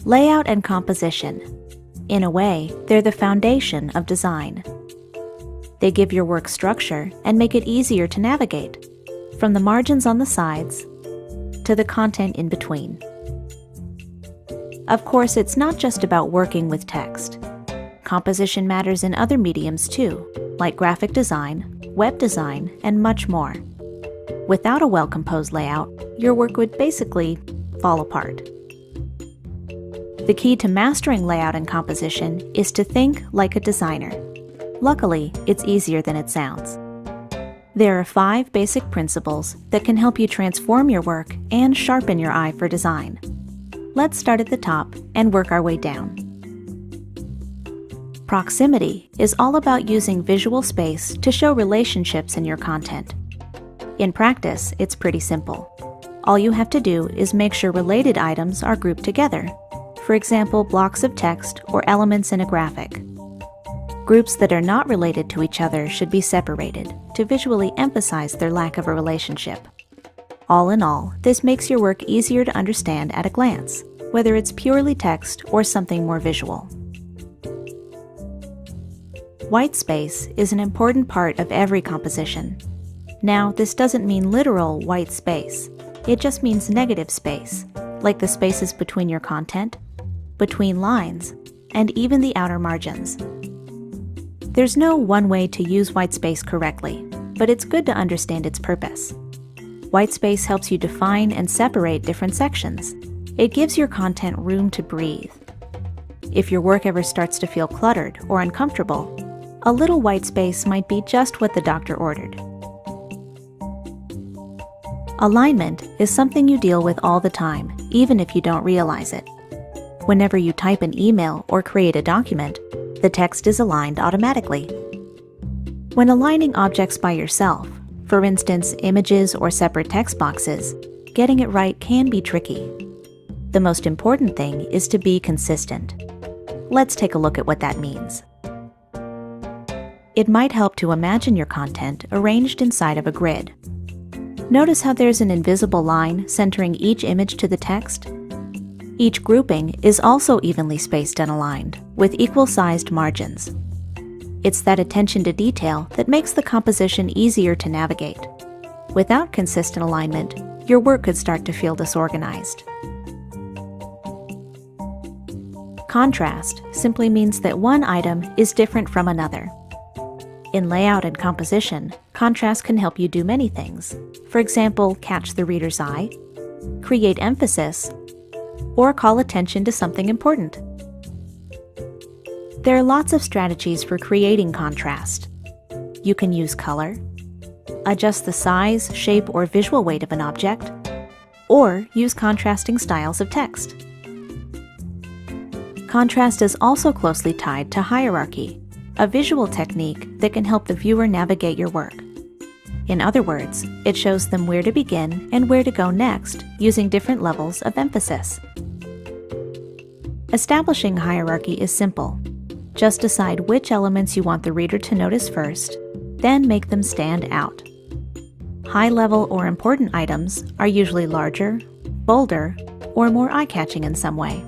Layout and composition. In a way, they're the foundation of design. They give your work structure and make it easier to navigate, from the margins on the sides to the content in between. Of course, it's not just about working with text. Composition matters in other mediums too, like graphic design, web design, and much more. Without a well-composed layout, your work would basically fall apart. The key to mastering layout and composition is to think like a designer. Luckily, it's easier than it sounds. There are 5 basic principles that can help you transform your work and sharpen your eye for design. Let's start at the top and work our way down. Proximity is all about using visual space to show relationships in your content. In practice, it's pretty simple. All you have to do is make sure related items are grouped together. For example, blocks of text or elements in a graphic. Groups that are not related to each other should be separated to visually emphasize their lack of a relationship. All in all, this makes your work easier to understand at a glance, whether it's purely text or something more visual. White space is an important part of every composition. Now, this doesn't mean literal white space. It just means negative space, like the spaces between your content, between lines, and even the outer margins. There's no one way to use white space correctly, but it's good to understand its purpose. White space helps you define and separate different sections. It gives your content room to breathe. If your work ever starts to feel cluttered or uncomfortable, a little white space might be just what the doctor ordered. Alignment is something you deal with all the time, even if you don't realize it. Whenever you type an email or create a document, the text is aligned automatically. When aligning objects by yourself, for instance images or separate text boxes, getting it right can be tricky. The most important thing is to be consistent. Let's take a look at what that means. It might help to imagine your content arranged inside of a grid. Notice how there's an invisible line centering each image to the text? Each grouping is also evenly spaced and aligned, with equal-sized margins. It's that attention to detail that makes the composition easier to navigate. Without consistent alignment, your work could start to feel disorganized. Contrast simply means that one item is different from another. In layout and composition, contrast can help you do many things. For example, catch the reader's eye, create emphasis, or call attention to something important. There are lots of strategies for creating contrast. You can use color, adjust the size, shape, or visual weight of an object, or use contrasting styles of text. Contrast is also closely tied to hierarchy, a visual technique that can help the viewer navigate your work. In other words, it shows them where to begin and where to go next using different levels of emphasis. Establishing hierarchy is simple. Just decide which elements you want the reader to notice first, then make them stand out. High-level or important items are usually larger, bolder, or more eye-catching in some way.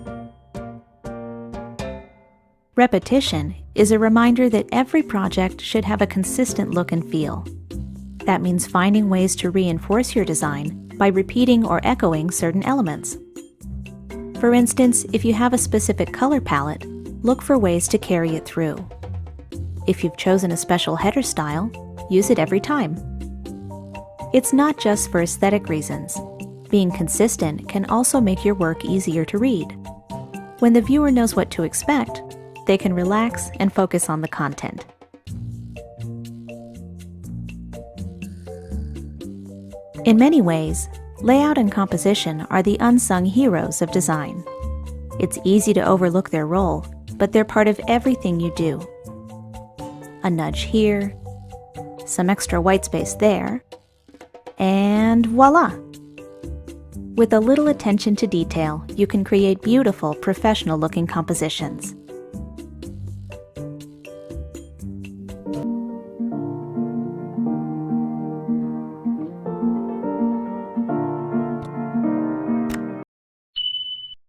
Repetition is a reminder that every project should have a consistent look and feel. That means finding ways to reinforce your design by repeating or echoing certain elements. For instance, if you have a specific color palette, look for ways to carry it through. If you've chosen a special header style, use it every time. It's not just for aesthetic reasons. Being consistent can also make your work easier to read. When the viewer knows what to expect, they can relax and focus on the content. In many ways, layout and composition are the unsung heroes of design. It's easy to overlook their role, but they're part of everything you do. A nudge here, some extra white space there, and voila! With a little attention to detail, you can create beautiful, professional-looking compositions.